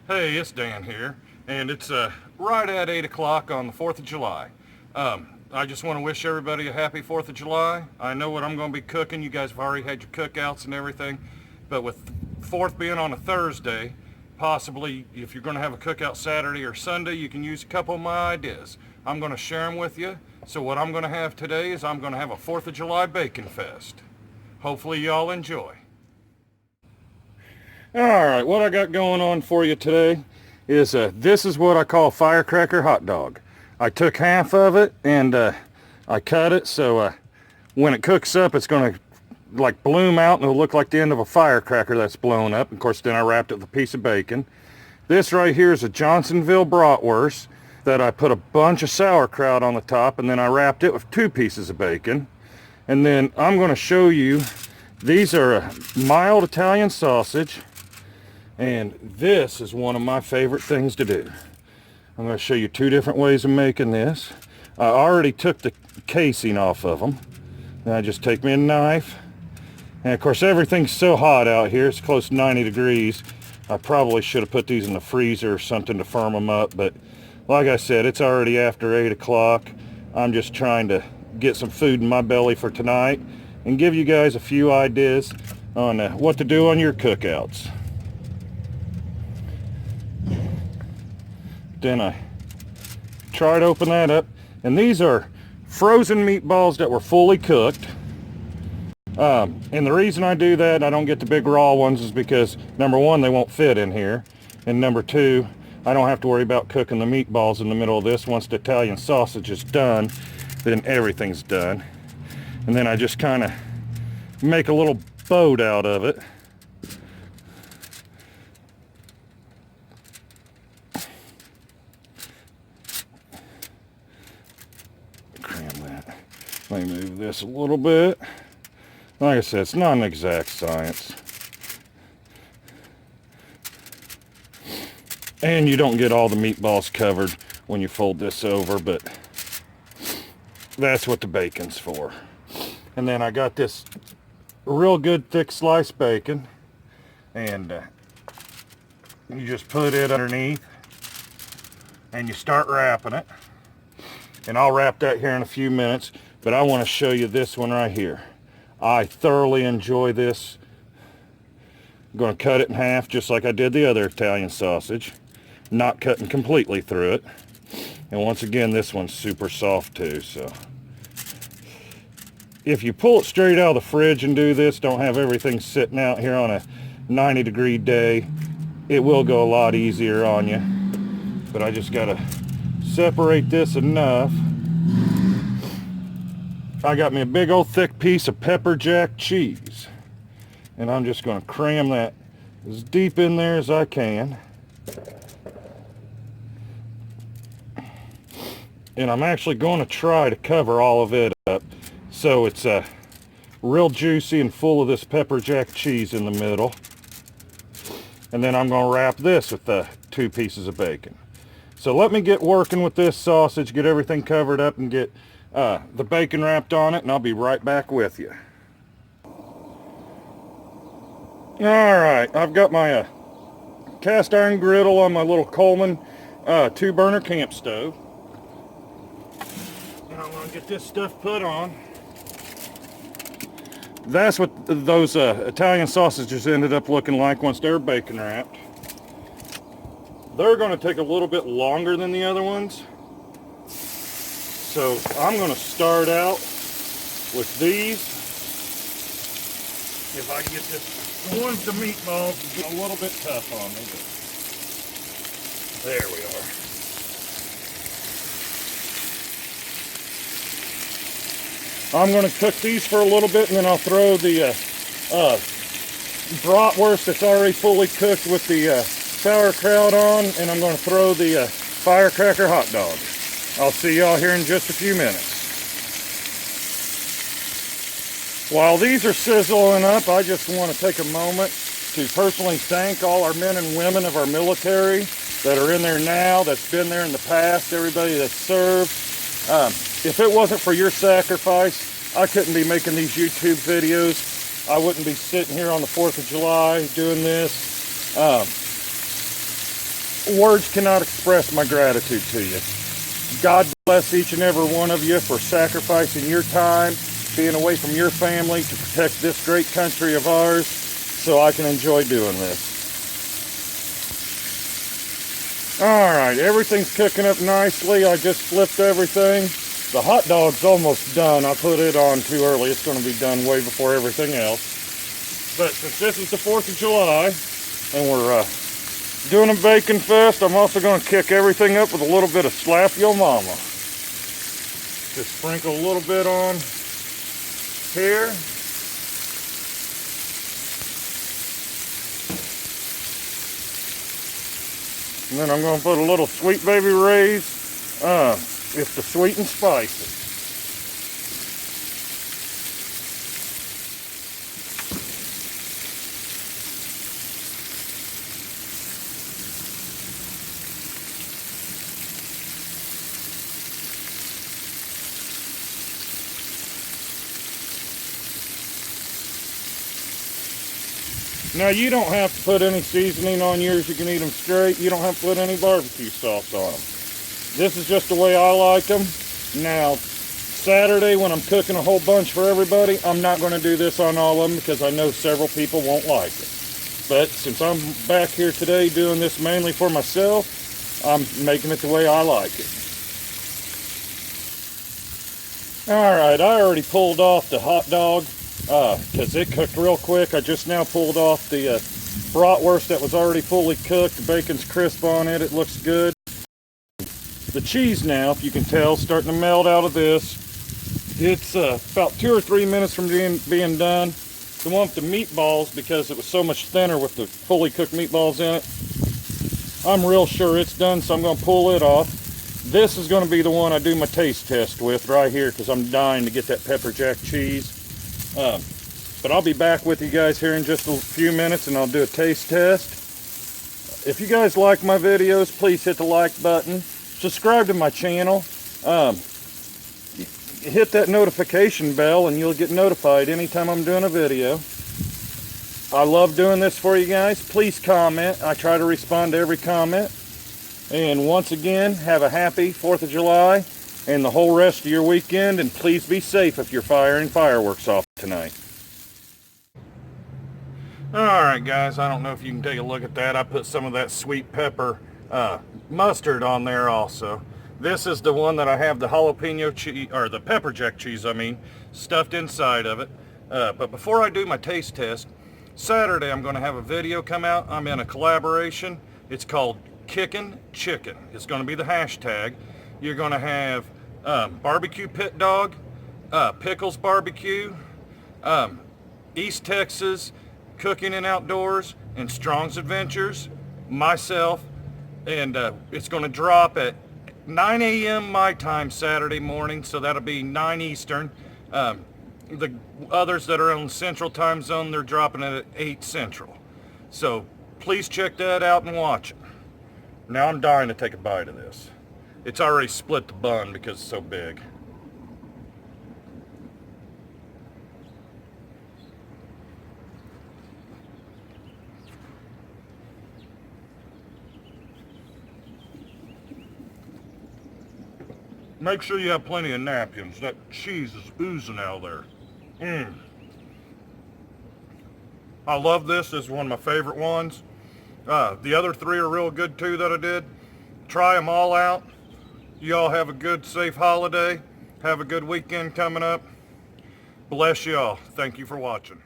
Hey, it's Dan here, and it's right at 8 o'clock on the 4th of July. I just want to wish everybody a happy 4th of July. I know what I'm going to be cooking. You guys have already had your cookouts and everything, but with 4th being on a Thursday, possibly if you're going to have a cookout Saturday or Sunday, you can use a couple of my ideas. I'm going to share them with you. So what I'm going to have today is I'm going to have a 4th of July bacon fest. Hopefully y'all enjoy. Alright, what I got going on for you today is this is what I call firecracker hot dog. I took half of it and I cut it so when it cooks up it's going to like bloom out and it'll look like the end of a firecracker that's blown up. Of course, then I wrapped it with a piece of bacon. This right here is a Johnsonville bratwurst that I put a bunch of sauerkraut on the top, and then I wrapped it with 2 pieces of bacon. And then I'm going to show you, these are a mild Italian sausage. And this is one of my favorite things to do. I'm going to show you 2 different ways of making this. I already took the casing off of them. Then I just take me a knife. And of course everything's so hot out here, it's close to 90 degrees. I probably should have put these in the freezer or something to firm them up. But like I said, it's already after 8 o'clock. I'm just trying to get some food in my belly for tonight and give you guys a few ideas on what to do on your cookouts. Then I try to open that up, and these are frozen meatballs that were fully cooked. And the reason I do that, I don't get the big raw ones, is because number 1, they won't fit in here, and number 2, I don't have to worry about cooking the meatballs in the middle of this. Once the Italian sausage is done, then everything's done. And then I just kind of make a little boat out of it. Let me move this a little bit. Like I said, it's not an exact science. And you don't get all the meatballs covered when you fold this over, but that's what the bacon's for. And then I got this real good thick sliced bacon, and you just put it underneath and you start wrapping it. And I'll wrap that here in a few minutes. But I want to show you this one right here. I thoroughly enjoy this. I'm going to cut it in half just like I did the other Italian sausage. Not cutting completely through it. And once again, this one's super soft too. So if you pull it straight out of the fridge and do this, don't have everything sitting out here on a 90-degree day, it will go a lot easier on you. But I just got to separate this enough. I got me a big old thick piece of pepper jack cheese, and I'm just going to cram that as deep in there as I can. And I'm actually going to try to cover all of it up so it's real juicy and full of this pepper jack cheese in the middle. And then I'm going to wrap this with 2 pieces of bacon. So let me get working with this sausage, get everything covered up, and get the bacon wrapped on it, and I'll be right back with you. Alright, I've got my cast iron griddle on my little Coleman 2-burner camp stove. And I'm going to get this stuff put on. That's what those Italian sausages ended up looking like once they're bacon wrapped. They're going to take a little bit longer than the other ones. So I'm going to start out with these. If I get this, the ones, the meatballs, get a little bit tough on me. But there we are. I'm going to cook these for a little bit, and then I'll throw the bratwurst that's already fully cooked with the sauerkraut on, and I'm going to throw the firecracker hot dog. I'll see y'all here in just a few minutes. While these are sizzling up, I just want to take a moment to personally thank all our men and women of our military that are in there now, that's been there in the past, everybody that's served. If it wasn't for your sacrifice, I couldn't be making these YouTube videos. I wouldn't be sitting here on the 4th of July doing this. words cannot express my gratitude to you. God bless each and every one of you for sacrificing your time, being away from your family to protect this great country of ours so I can enjoy doing this. Alright, everything's cooking up nicely. I just flipped everything. The hot dog's almost done. I put it on too early. It's going to be done way before everything else. But since this is the 4th of July and we're doing a bacon fest, I'm also going to kick everything up with a little bit of Slap Yo Mama. Just sprinkle a little bit on here. And then I'm going to put a little Sweet Baby Ray's. It's the sweet and spicy. Now you don't have to put any seasoning on yours. You can eat them straight. You don't have to put any barbecue sauce on them. This is just the way I like them. Now, Saturday when I'm cooking a whole bunch for everybody, I'm not going to do this on all of them because I know several people won't like it. But since I'm back here today doing this mainly for myself, I'm making it the way I like it. Alright, I already pulled off the hot dog because it cooked real quick. I just now pulled off the bratwurst that was already fully cooked. The bacon's crisp on it. It looks good. The cheese now, if you can tell, starting to melt out of this. It's about 2 or 3 minutes from being done. The one with the meatballs, because it was so much thinner with the fully cooked meatballs in it, I'm real sure it's done, so I'm going to pull it off. This is going to be the one I do my taste test with right here because I'm dying to get that pepper jack cheese. But I'll be back with you guys here in just a few minutes and I'll do a taste test. If you guys like my videos, please hit the like button. Subscribe to my channel. Hit that notification bell and you'll get notified anytime I'm doing a video. I love doing this for you guys. Please comment. I try to respond to every comment. And once again, have a happy 4th of July and the whole rest of your weekend, and please be safe if you're firing fireworks off tonight. Alright guys, I don't know if you can take a look at that. I put some of that sweet pepper mustard on there also. This is the one that I have the jalapeno cheese, or the pepper jack cheese I mean, stuffed inside of it. But before I do my taste test, Saturday I'm going to have a video come out. I'm in a collaboration. It's called Kickin' Chicken. It's going to be the hashtag. You're going to have BBQ Pit Dog, Pickles BBQ, East Texas Cooking and Outdoors, and Strong's Adventures, myself, and it's going to drop at 9 a.m. my time Saturday morning, so that'll be 9 Eastern. The others that are on the Central Time Zone, they're dropping it at 8 Central. So please check that out and watch it. Now I'm dying to take a bite of this. It's already split the bun because it's so big. Make sure you have plenty of napkins. That cheese is oozing out of there. I love this. This is one of my favorite ones. The other 3 are real good too that I did. Try them all out. You all have a good, safe holiday. Have a good weekend coming up. Bless you all. Thank you for watching.